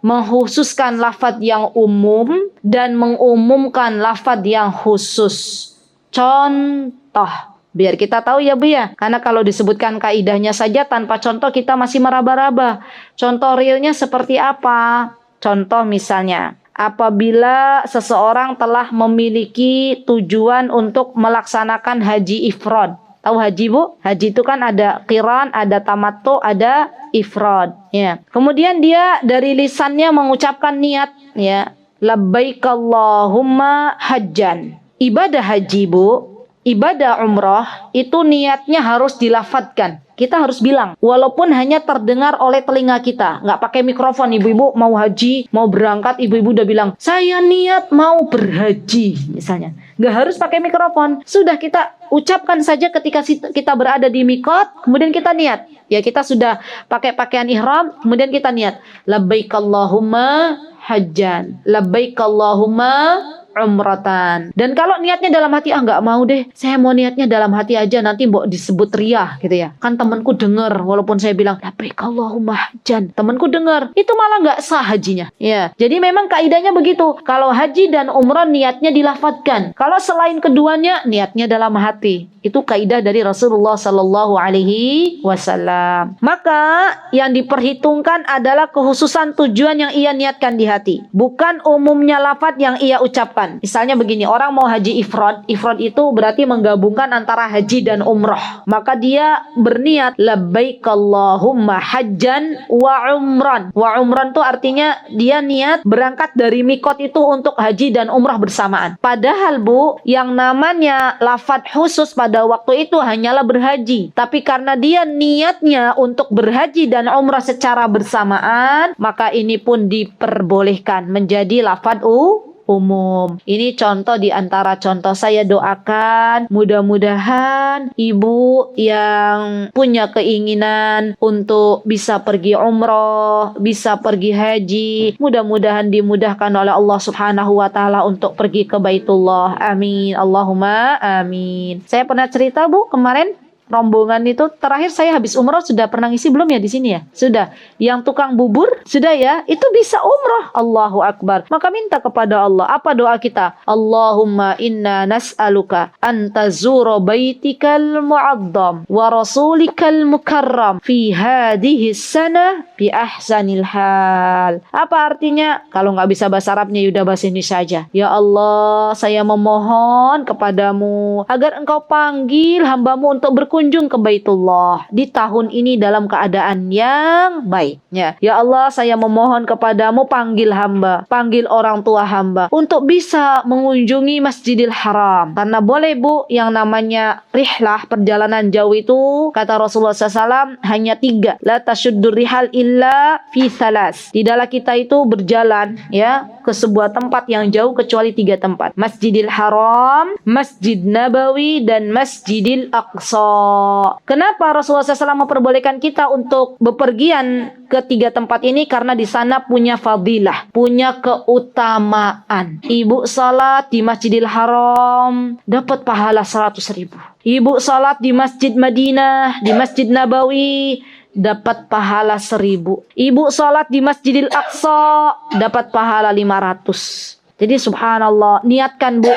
mengkhususkan lafaz yang umum dan mengumumkan lafaz yang khusus. Contoh, biar kita tahu ya Bu ya. Karena kalau disebutkan kaidahnya saja tanpa contoh kita masih meraba-raba. Contoh realnya seperti apa? Contoh misalnya, apabila seseorang telah memiliki tujuan untuk melaksanakan haji ifrad. Tahu haji, Bu? Haji itu kan ada qiran, ada tamattu, ada ifrad, ya. Kemudian dia dari lisannya mengucapkan niat, ya. Labbaik Allahumma hajjan. Ibadah haji, Bu, ibadah umrah itu niatnya harus dilafadzkan. Kita harus bilang, walaupun hanya terdengar oleh telinga kita. Nggak pakai mikrofon, ibu-ibu mau haji, mau berangkat, ibu-ibu udah bilang, saya niat mau berhaji, misalnya. Nggak harus pakai mikrofon. Sudah kita ucapkan saja ketika kita berada di mikot, kemudian kita niat. Ya, kita sudah pakai pakaian ihram, kemudian kita niat. Labbaik Allahumma hajjan. Labbaik Allahumma umratan. Dan kalau niatnya dalam hati, nggak mau deh, saya mau niatnya dalam hati aja, nanti mbok disebut riya gitu ya. Kan temanku dengar, walaupun saya bilang labbaik Allahumma hajjan, temanku dengar, itu malah nggak sah hajinya. Ya, jadi memang kaidahnya begitu. Kalau haji dan umrah niatnya dilafadzkan. Kalau selain keduanya niatnya dalam hati. Itu kaidah dari Rasulullah Sallallahu Alaihi Wasallam. Maka yang diperhitungkan adalah kekhususan tujuan yang ia niatkan di hati, bukan umumnya lafadz yang ia ucapkan. Misalnya begini, orang mau haji ifrad. Ifrad itu berarti menggabungkan antara haji dan umrah. Maka dia berniat labbaik Allahumma hajjan wa umran. Wa umran itu artinya dia niat berangkat dari mikot itu untuk haji dan umrah bersamaan. Padahal, Bu, yang namanya lafadz khusus pada waktu itu hanyalah berhaji. Tapi karena dia niatnya untuk berhaji dan umrah secara bersamaan, maka ini pun diperbolehkan menjadi lafadz umum. Ini contoh di antara contoh. Saya doakan mudah-mudahan ibu yang punya keinginan untuk bisa pergi umroh, bisa pergi haji, mudah-mudahan dimudahkan oleh Allah Subhanahu wa taala untuk pergi ke Baitullah. Amin. Allahumma amin. Saya pernah cerita, Bu, kemarin rombongan itu terakhir saya habis umroh sudah pernah ngisi belum ya di sini ya? Sudah. Yang tukang bubur sudah ya? Itu bisa umroh. Allahu Akbar. Maka minta kepada Allah. Apa doa kita? Allahumma inna nas'aluka antazura baitikal mu'azzam wa rasulikal mukarram fi hadhihi sanah bi ahsanil hal. Apa artinya? Kalau nggak bisa bahasa Arabnya, yaudah bahasa Indonesia saja. Ya Allah, saya memohon kepadamu agar engkau panggil hambamu untuk berkunjung ke Baitullah di tahun ini dalam keadaan yang baik. Ya Allah, saya memohon kepadamu, panggil hamba, panggil orang tua hamba untuk bisa mengunjungi Masjidil Haram. Karena boleh, Bu, yang namanya rihlah, perjalanan jauh itu, kata Rasulullah SAW, hanya 3. La tasyuddur rihal illa fi thalas. Tidaklah kita itu berjalan ya ke sebuah tempat yang jauh kecuali 3 tempat. Masjidil Haram, Masjid Nabawi, dan Masjidil Aqsa. Kenapa Rasulullah SAW memperbolehkan kita untuk bepergian ke 3 tempat ini? Karena di sana punya fadilah, punya keutamaan. Ibu salat di Masjidil Haram dapat pahala 100.000. Ibu salat di Masjid Madinah, di Masjid Nabawi, dapat pahala 1.000. Ibu salat di Masjidil Aqsa dapat pahala 500. Jadi subhanallah, niatkan, Bu.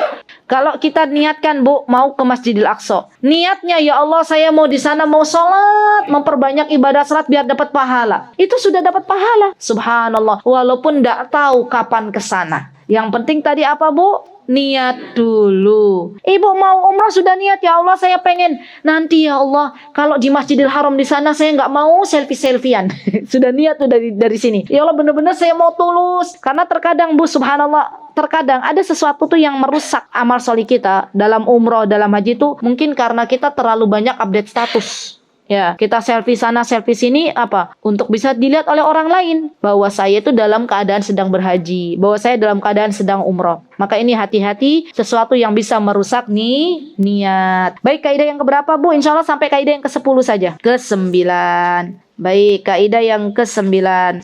Kalau kita niatkan, Bu, mau ke Masjidil Aqsa, niatnya ya Allah, saya mau di sana mau sholat, memperbanyak ibadah salat biar dapat pahala. Itu sudah dapat pahala. Subhanallah, walaupun tidak tahu kapan ke sana. Yang penting tadi apa, Bu? Niat dulu. Ibu mau umrah sudah niat, ya Allah saya pengen nanti ya Allah kalau di Masjidil Haram di sana saya nggak mau selfie-selfian. Sudah niat tuh dari sini. Ya Allah benar-benar saya mau tulus. Karena terkadang, Bu, subhanallah, terkadang ada sesuatu tuh yang merusak amal solih kita dalam umrah, dalam haji itu mungkin karena kita terlalu banyak update status. Ya, kita selfie sana, selfie sini, apa? Untuk bisa dilihat oleh orang lain bahwa saya itu dalam keadaan sedang berhaji, bahwa saya dalam keadaan sedang umroh. Maka ini hati-hati, sesuatu yang bisa merusak nih niat. Baik, kaidah yang keberapa, Bu? Insya Allah sampai kaidah yang ke-10 saja. Ke-9. Baik, kaidah yang ke-9.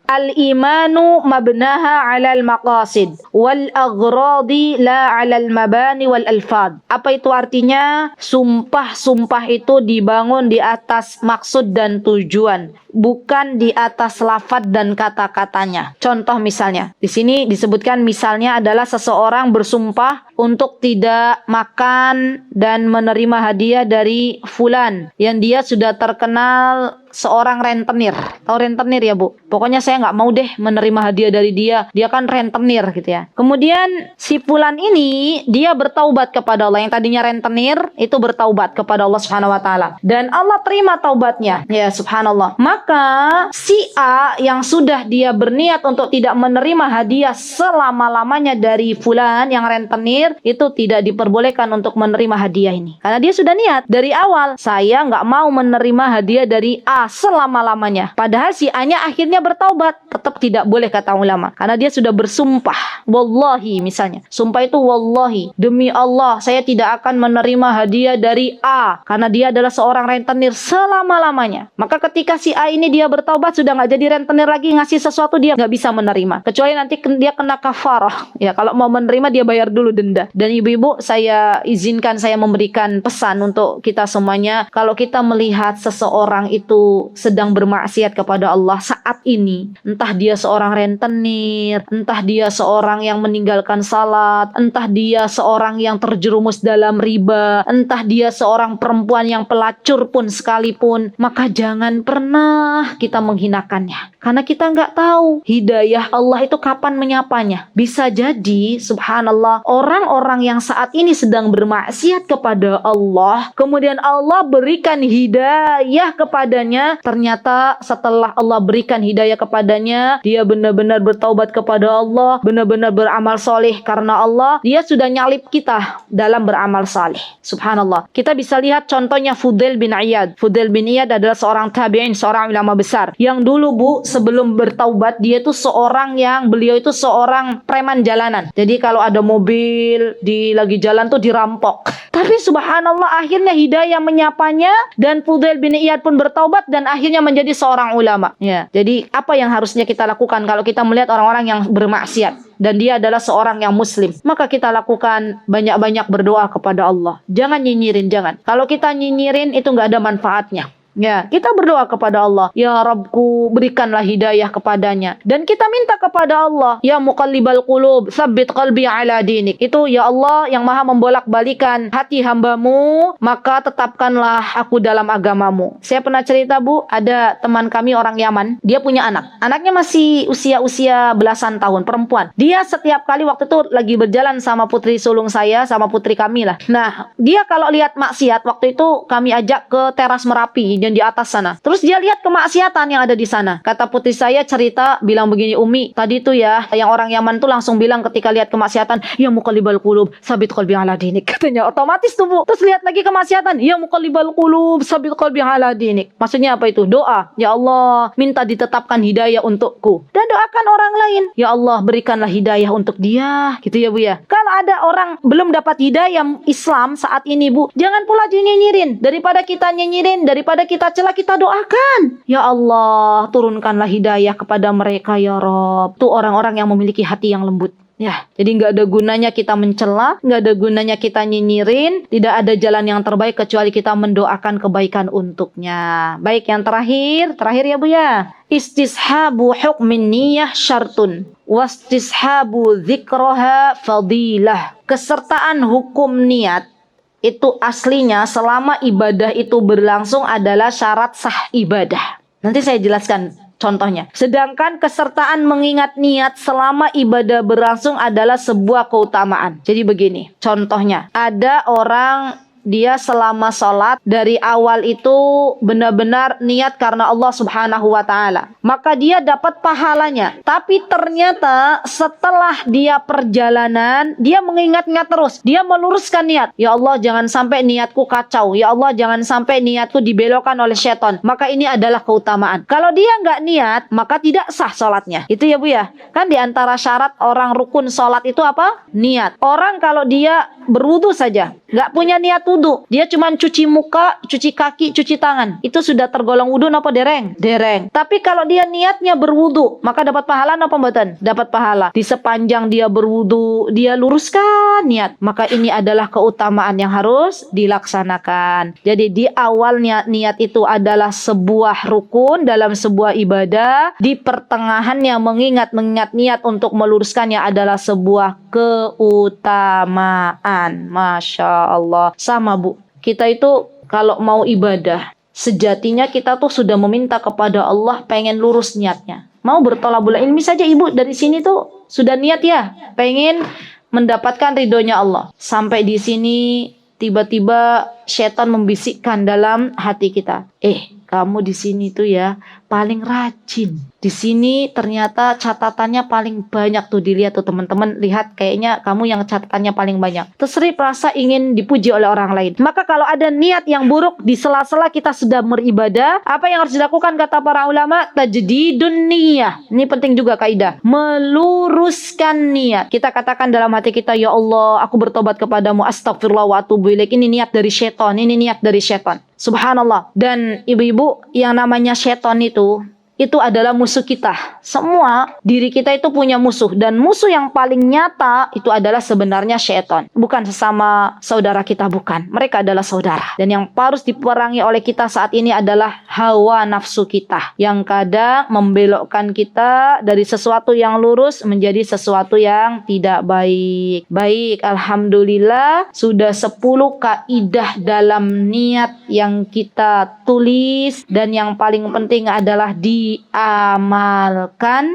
Al-imanu mabnaha 'alal maqasid wal aghradi la 'alal mabani wal alfad. Apa itu artinya? Sumpah itu dibangun di atas maksud dan tujuan, bukan di atas lafaz dan kata-katanya. Contoh misalnya, di sini disebutkan misalnya adalah seseorang bersumpah untuk tidak makan dan menerima hadiah dari fulan yang dia sudah terkenal seorang rentenir. Tahu rentenir ya, Bu? Pokoknya saya nggak mau deh menerima hadiah dari dia. Dia kan rentenir gitu ya. Kemudian si fulan ini dia bertaubat kepada Allah. Yang tadinya rentenir itu bertaubat kepada Allah Subhanahu wa taala. Dan Allah terima taubatnya. Ya, subhanallah. Maka si A yang sudah dia berniat untuk tidak menerima hadiah selama-lamanya dari fulan yang rentenir, itu tidak diperbolehkan untuk menerima hadiah ini. Karena dia sudah niat dari awal, saya nggak mau menerima hadiah dari A selama-lamanya. Padahal si A-nya akhirnya bertaubat. Tetap tidak boleh kata ulama. Karena dia sudah bersumpah. Wallahi misalnya. Sumpah itu wallahi. Demi Allah saya tidak akan menerima hadiah dari A. Karena dia adalah seorang rentenir selama-lamanya. Maka ketika si A ini dia bertaubat sudah nggak jadi rentenir lagi, ngasih sesuatu dia nggak bisa menerima. Kecuali nanti dia kena kafarah. Ya, kalau mau menerima dia bayar dulu denda. Dan ibu-ibu saya izinkan saya memberikan pesan untuk kita semuanya. Kalau kita melihat seseorang itu sedang bermaksiat kepada Allah saat ini, entah dia seorang rentenir, entah dia seorang yang meninggalkan salat, entah dia seorang yang terjerumus dalam riba, entah dia seorang perempuan yang pelacur pun sekalipun, maka jangan pernah kita menghinakannya. Karena kita nggak tahu hidayah Allah itu kapan menyapanya. Bisa jadi, subhanallah, orang-orang yang saat ini sedang bermaksiat kepada Allah, kemudian Allah berikan hidayah kepadanya. Ternyata setelah Allah berikan hidayah kepadanya, dia benar-benar bertaubat kepada Allah, benar-benar beramal soleh karena Allah, dia sudah nyalip kita dalam beramal saleh. Subhanallah. Kita bisa lihat contohnya Fudail bin Iyad. Fudail bin Iyad adalah seorang tabi'in, seorang ulama besar. Yang dulu, Bu, sebelum bertaubat, dia itu beliau itu seorang preman jalanan. Jadi kalau ada mobil lagi jalan tuh dirampok. Tapi subhanallah akhirnya hidayah menyapanya dan Fudail bin Iyad pun bertaubat dan akhirnya menjadi seorang ulama. Ya. Jadi apa yang harusnya kita lakukan kalau kita melihat orang-orang yang bermaksiat dan dia adalah seorang yang muslim? Maka kita lakukan banyak-banyak berdoa kepada Allah. Jangan nyinyirin, jangan. Kalau kita nyinyirin itu nggak ada manfaatnya. Ya, kita berdoa kepada Allah, ya Rabbku, berikanlah hidayah kepadanya. Dan kita minta kepada Allah, ya Muqallibal Qulub, tsabbit qalbi ala dinik. Itu ya Allah yang maha membolak-balikan hati hambamu, maka tetapkanlah aku dalam agamamu. Saya pernah cerita, Bu, ada teman kami orang Yaman, dia punya anak. Anaknya masih usia belasan tahun, perempuan. Dia setiap kali waktu itu lagi berjalan sama putri sulung saya, sama putri kami lah. Nah, dia kalau lihat maksiat, waktu itu kami ajak ke teras Merapi yang di atas sana. Terus dia lihat kemaksiatan yang ada di sana. Kata putri saya cerita, bilang begini, Umi, tadi tuh ya, yang orang Yaman tuh langsung bilang ketika lihat kemaksiatan, ya Muqallibal Qulub, tsabbit qalbi ala dinik. Katanya otomatis tuh, Bu. Terus lihat lagi kemaksiatan, ya Muqallibal Qulub, tsabbit qalbi ala dinik. Maksudnya apa itu? Doa. Ya Allah, minta ditetapkan hidayah untukku. Dan doakan orang lain. Ya Allah, berikanlah hidayah untuk dia. Gitu ya, Bu ya. Kalau ada orang belum dapat hidayah Islam saat ini, Bu, jangan pula nyinyirin. Daripada kita nyinyirin, daripada kita celah, kita doakan. Ya Allah, turunkanlah hidayah kepada mereka ya Rob. Itu orang-orang yang memiliki hati yang lembut. Ya, jadi nggak ada gunanya kita mencela, nggak ada gunanya kita nyinyirin. Tidak ada jalan yang terbaik kecuali kita mendoakan kebaikan untuknya. Baik, yang terakhir ya Bu ya. Istishabu hukmin niyah syartun, wastishabu dzikroha fadilah. Kesertaan hukum niat itu aslinya selama ibadah itu berlangsung adalah syarat sah ibadah. Nanti saya jelaskan contohnya. Sedangkan kesertaan mengingat niat selama ibadah berlangsung adalah sebuah keutamaan. Jadi begini, contohnya. Ada orang dia selama sholat dari awal itu benar-benar niat karena Allah Subhanahu wa ta'ala, maka dia dapat pahalanya. Tapi ternyata setelah dia perjalanan, dia mengingat-ingat terus, dia meluruskan niat. Ya Allah, jangan sampai niatku kacau. Ya Allah, jangan sampai niatku dibelokkan oleh syaitan. Maka ini adalah keutamaan. Kalau dia nggak niat, maka tidak sah sholatnya. Itu ya Bu ya. Kan diantara syarat orang rukun sholat itu apa? Niat. Orang kalau dia berwudu saja, nggak punya niat wudu, dia cuma cuci muka, cuci kaki, cuci tangan, itu sudah tergolong wudu apa dereng? Dereng. Tapi kalau dia niatnya berwudu, maka dapat pahala apa mboten? Dapat pahala. Di sepanjang dia berwudu, dia luruskan niat. Maka ini adalah keutamaan yang harus dilaksanakan. Jadi di awal niat itu adalah sebuah rukun dalam sebuah ibadah. Di pertengahannya mengingat niat untuk meluruskannya adalah sebuah keutamaan. Masya Allah. Sama Bu, kita itu kalau mau ibadah, sejatinya kita tuh sudah meminta kepada Allah pengen lurus niatnya. Mau bertolabul ilmi saja ibu dari sini tuh sudah niat ya, pengen mendapatkan ridhonya Allah. Sampai di sini tiba-tiba setan membisikkan dalam hati kita, kamu di sini tuh ya paling rajin. Di sini ternyata catatannya paling banyak tuh, dilihat tuh teman-teman, lihat kayaknya kamu yang catatannya paling banyak. Terserip rasa ingin dipuji oleh orang lain. Maka kalau ada niat yang buruk di sela-sela kita sedang beribadah, apa yang harus dilakukan kata para ulama? Tajdidun niyah. Ini penting juga kaidah. Meluruskan niat. Kita katakan dalam hati kita, ya Allah, aku bertobat kepadamu, astagfirullah wa atubu ilaik. Ini niat dari syaitan, ini niat dari syaitan. Subhanallah. Dan ibu-ibu, yang namanya syaitan itu adalah musuh kita. Semua diri kita itu punya musuh, dan musuh yang paling nyata itu adalah sebenarnya syaitan. Bukan sesama saudara kita, bukan. Mereka adalah saudara. Dan yang harus diperangi oleh kita saat ini adalah hawa nafsu kita, yang kadang membelokkan kita dari sesuatu yang lurus menjadi sesuatu yang tidak baik. Baik, alhamdulillah sudah 10 kaidah dalam niat yang kita tulis, dan yang paling penting adalah diamalkan,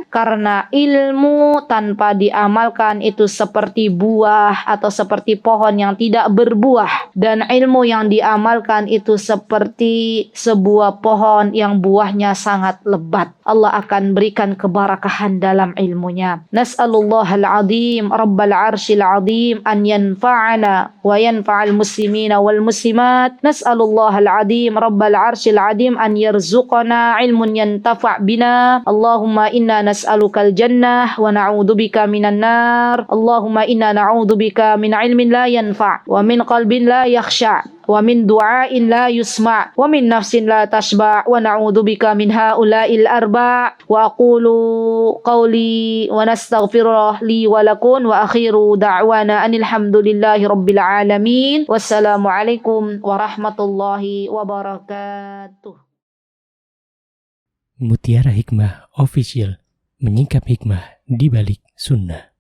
karena ilmu tanpa diamalkan itu seperti buah atau seperti pohon yang tidak berbuah, dan ilmu yang diamalkan itu seperti sebuah pohon yang buahnya sangat lebat. Allah akan berikan keberkahan dalam ilmunya. Nas'alullahal azim rabbal arsyil azim an yanfa'ana wa yanfa'al muslimina wal muslimat. Nas'alullahal azim rabbal arsyil azim an yarzuqana ilmun yantafa' bina. Allahumma inna nas'alukal jannah wa na'udzubika minan nar. Allahumma inna na'udzubika min ilmin la yanfa' wa min qalbin la yakhsha' wa min du'ain la yusma' wa min nafsin la tashba' wa na'udzubika min haula'il arba' wa aqulu qawli wa nastaghfirullah li wa lakum wa akhiru da'wana anil hamdulillahi rabbil alamin. Wassalamu alaikum warahmatullahi wabarakatuh. Mutiara Hikmah Official, menyingkap hikmah di balik sunnah.